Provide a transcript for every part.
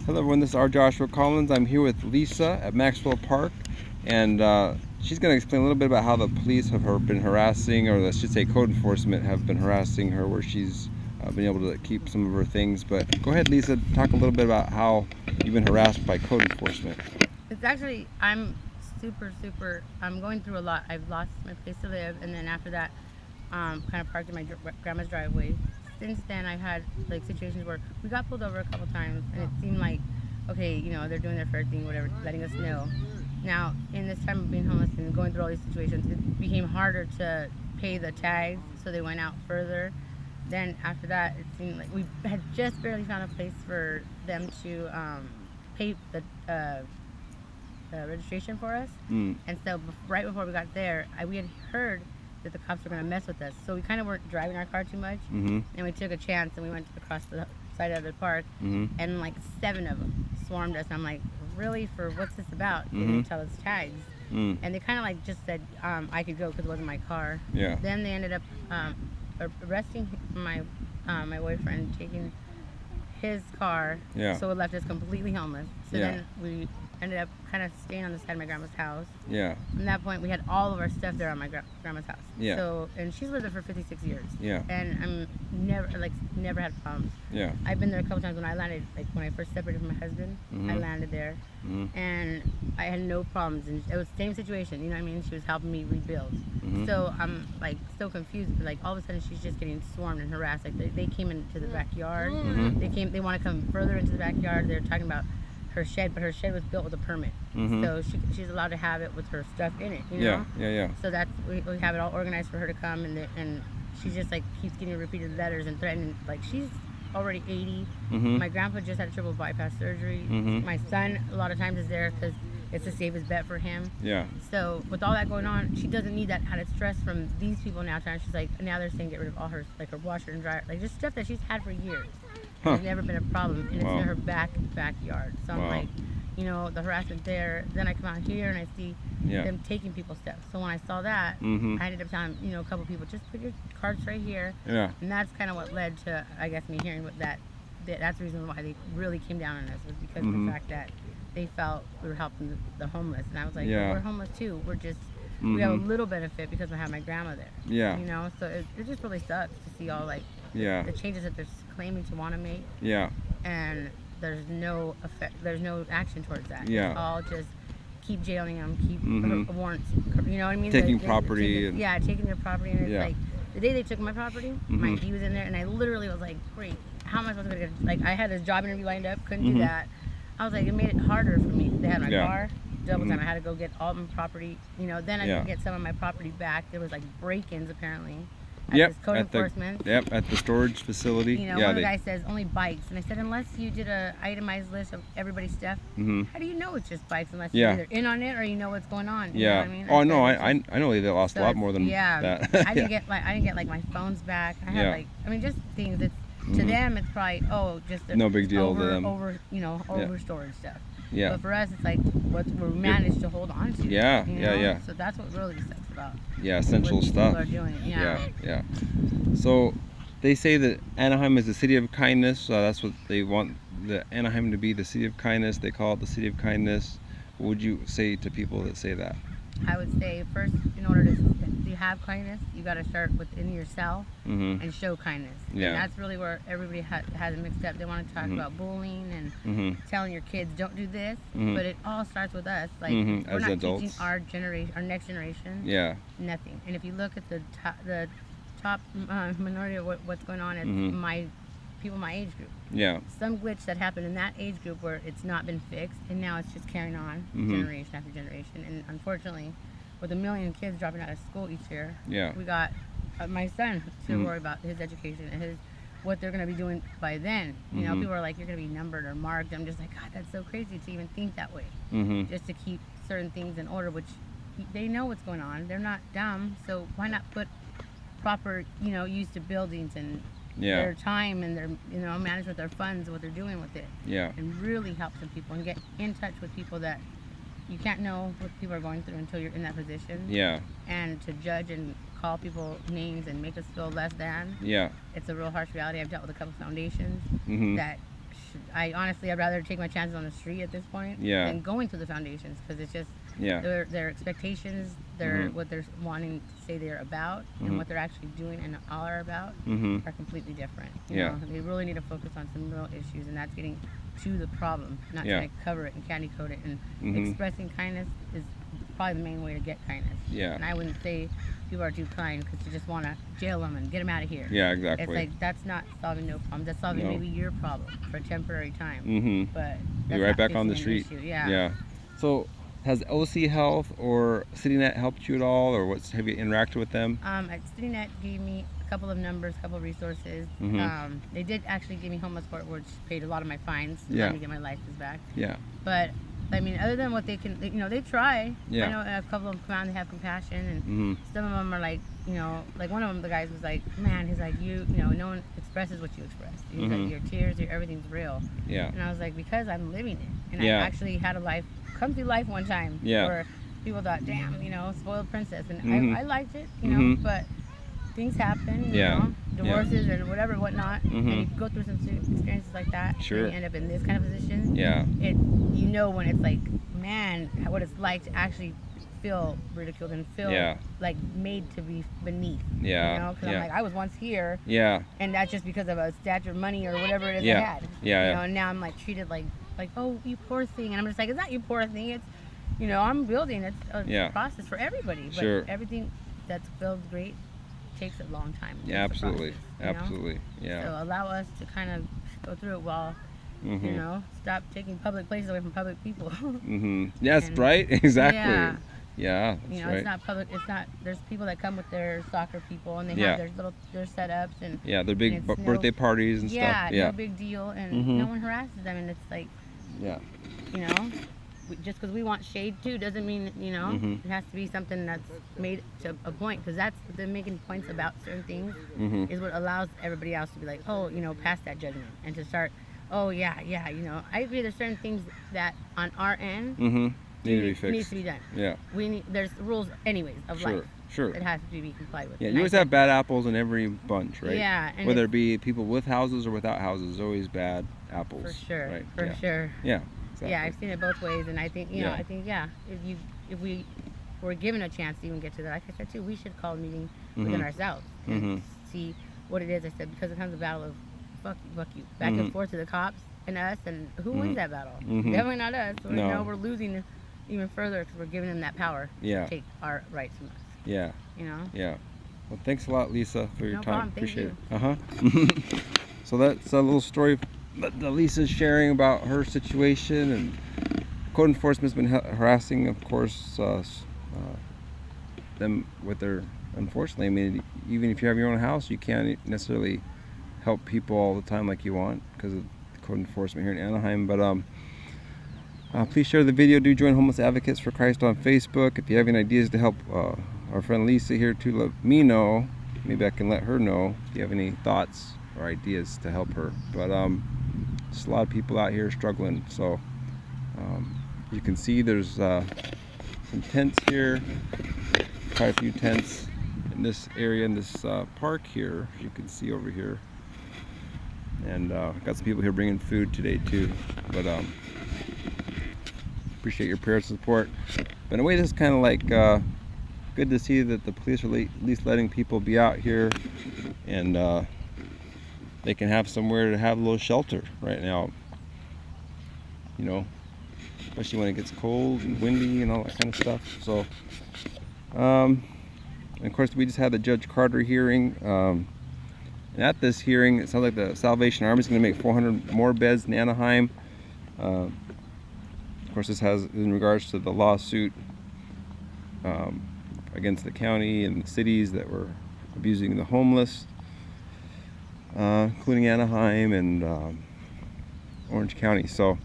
Hello everyone, this is R.Joshua Collins. I'm here with Lisa at Maxwell Park, and she's going to explain a little bit about how the police have been harassing, or let's just say code enforcement have been harassing her, where she's been able to keep some of her things. But go ahead, Lisa, talk a little bit about how you've been harassed by code enforcement. It's actually, I'm I'm going through a lot. I've lost my place to live, and then after that, kind of parked in my grandma's driveway. Since then, I've had like situations where we got pulled over a couple times, and it seemed like, okay, you know, they're doing their fair thing, whatever, letting us know. Now, in this time of being homeless and going through all these situations, it became harder to pay the tags, so they went out further. Then after that, it seemed like we had just barely found a place for them to pay the registration for us. And so right before we got there, we had heard that the cops were going to mess with us, so we kind of weren't driving our car too much. And we took a chance and we went across the side of the park, and like 7 of them swarmed us, and I'm like, really, for what's this about? They didn't tell us tags. And they kind of like just said I could go because it wasn't my car. Then they ended up arresting my boyfriend, taking his car, so it left us completely homeless. So then we ended up kind of staying on the side of my grandma's house. From that point, we had all of our stuff there on my grandma's house. So, and she's lived there for 56 years. And I'm never had problems. I've been there a couple times when I landed, like when I first separated from my husband, I landed there, and I had no problems. And it was the same situation, you know what I mean? She was helping me rebuild. So I'm like so confused, but like all of a sudden she's just getting swarmed and harassed. Like they came into the backyard. They want to come further into the backyard. They're talking about her shed, but her shed was built with a permit, so she's allowed to have it with her stuff in it, you know? So that's, we have it all organized for her to come, and she just like keeps getting repeated letters and threatening. Like, she's already 80. My grandpa just had a triple bypass surgery. My son a lot of times is there because it's the safest bet for him. So with all that going on, she doesn't need that added stress from these people now. She's like, now they're saying get rid of all her, like her washer and dryer, like just stuff that she's had for years. It's never been a problem, and it's in her backyard. So I'm like, you know, the harassment there. Then I come out here and I see them taking people's stuff. So when I saw that, I ended up telling, you know, a couple people, just put your carts right here. And that's kind of what led to, I guess, me hearing what that's the reason why they really came down on us, was because of the fact that they felt we were helping the homeless. And I was like, well, we're homeless too. We're just, we have a little benefit because we have my grandma there. You know, so it just really sucks to see all like the changes that they're claiming to want to make. And there's no effect, there's no action towards that. It's all just keep jailing them, keep warrants, you know what I mean? Taking property. Taking their property. And it's like, the day they took my property, my D was in there, and I literally was like, great, how am I supposed to get, like, I had this job interview lined up, couldn't do that. I was like, it made it harder for me. They had my car, double time. I had to go get all my property, you know, then I could get some of my property back. There was like break-ins apparently. At code enforcement. At the storage facility. You know, one of the guys says only bikes, and I said, unless you did a itemized list of everybody's stuff, how do you know it's just bikes unless you're either in on it or you know what's going on? You know what I mean? Oh no, I know they lost a lot more than that. I didn't get like my phones back. I had like, I mean, just things that to them it's probably just no big deal to them. Over storage stuff. But for us, it's like what we managed to hold on to. You know? So that's what really sucks about. Essential what stuff. People are doing. So they say that Anaheim is the city of kindness. That's what they want the Anaheim to be, the city of kindness. They call it the city of kindness. What would you say to people that say that? I would say first, in order to have kindness, you got to start within yourself and show kindness. And that's really where everybody has it mixed up. They want to talk about bullying and telling your kids don't do this, but it all starts with us. Like we're as not adults. teaching our generation, our next generation, nothing. And if you look at the top minority of what's going on, it's people my age group. Some glitch that happened in that age group where it's not been fixed, and now it's just carrying on generation after generation. And unfortunately, with 1 million kids dropping out of school each year, we got my son to worry about his education and what they're going to be doing by then. You know, people are like, you're going to be numbered or marked. I'm just like, God, that's so crazy to even think that way. Just to keep certain things in order, which they know what's going on. They're not dumb, so why not put proper, you know, use to buildings and their time and their, you know, manage with their funds, what they're doing with it. And really help some people and get in touch with people that you can't know what people are going through until you're in that position. And to judge and call people names and make us feel less than. It's a real harsh reality. I've dealt with a couple foundations that I honestly, I'd rather take my chances on the street at this point Yeah. than going to the foundations, because it's just Yeah. their expectations, what they're wanting to say they're about, and what they're actually doing and are about are completely different. You know, they really need to focus on some real issues, and that's getting to the problem, not trying to cover it and candy coat it. And expressing kindness is probably the main way to get kindness. Yeah. And I wouldn't say people are too kind because you just want to jail them and get them out of here. Yeah, exactly. It's like, that's not solving no problem. That's solving maybe your problem for a temporary time. But that's you're right not back on the fixing an street. issue. Yeah. Yeah. So has OC Health or CityNet helped you at all, or have you interacted with them? CityNet gave me a couple of numbers, a couple of resources. They did actually give me homeless court, which paid a lot of my fines to let me get my license back. Yeah. But I mean, other than what they can, you know, they try. Yeah. I know a couple of them come out and they have compassion, and some of them are like, you know, like one of them, the guys was like, man, he's like, you know, no one expresses what you express. He's like, your tears, everything's real. Yeah. And I was like, because I'm living it, and Yeah. I actually had a come through life one time. Yeah. Where people thought, damn, you know, spoiled princess, and I liked it, you know, but things happen, you know, divorces or whatever, whatnot, and you go through some experiences like that, Sure. and you end up in this kind of position. Yeah. You know when it's like, man, what it's like to actually feel ridiculed and feel like made to be beneath. Yeah. You know, because I'm like, I was once here. Yeah. And that's just because of a statue of money or whatever it is I had. Yeah. You know, and now I'm like treated like, oh, you poor thing, and I'm just like, it's not you poor thing. It's, you know, I'm building. It's a process for everybody. But everything that's built great takes a long time. Yeah, absolutely. Process, absolutely. Yeah. So allow us to kind of go through it while, you know, stop taking public places away from public people. Yes, right? Exactly. Yeah. Yeah, that's you know, right. it's not public. It's not. There's people that come with their soccer people, and they have their setups and their big birthday parties and stuff. Yeah, no big deal, and no one harasses them, and it's like, you know, just because we want shade too doesn't mean, you know, it has to be something that's made to a point, because that's them making points about certain things is what allows everybody else to be like, oh, you know, past that judgment, and to start, oh yeah, you know, I agree there's certain things that on our end need to be fixed. Needs to be done. Yeah. There's rules anyways of life. Sure. It has to be complied with. Yeah, you always have bad apples in every bunch, right? Yeah. And whether it be people with houses or without houses, always bad apples. For sure. Right? For sure. Yeah. Exactly. Yeah, I've seen it both ways, and I think, you know, if we were given a chance to even get to that, like I said too, we should call a meeting within ourselves and see what it is. I said, because it comes a battle of fuck you, back and forth to the cops and us, and who wins that battle? Definitely not us. You know, we're losing even further because we're giving them that power to take our rights from us. Yeah. You know? Yeah. Well, thanks a lot, Lisa, for your time. Problem. Appreciate it. So that's a little story that Lisa's sharing about her situation, and code enforcement's been harassing, of course, them with their, unfortunately, I mean, even if you have your own house, you can't necessarily help people all the time like you want because of code enforcement here in Anaheim. But please share the video. Do join Homeless Advocates for Christ on Facebook. If you have any ideas to help our friend Lisa here to let me know, maybe I can let her know if you have any thoughts or ideas to help her. But just a lot of people out here struggling. So you can see there's some tents here, quite a few tents in this area, in this park here, you can see over here. And got some people here bringing food today too. But appreciate your prayers and support. But in a way, this is kind of like good to see that the police are at least letting people be out here, and they can have somewhere to have a little shelter right now. You know, especially when it gets cold and windy and all that kind of stuff. So, and of course, we just had the Judge Carter hearing. And at this hearing, it sounds like the Salvation Army is going to make 400 more beds in Anaheim. Of course, this has in regards to the lawsuit against the county and the cities that were abusing the homeless, including Anaheim and Orange County. So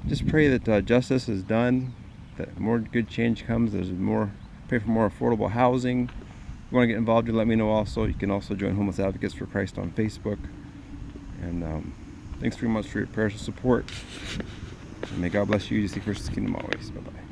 just pray that justice is done, that more good change comes. There's more, pray for more affordable housing. If you want to get involved, you let me know also. You can also join Homeless Advocates for Christ on Facebook. And thanks very much for your prayers and support. And may God bless you. You see Christ's kingdom always. Bye-bye.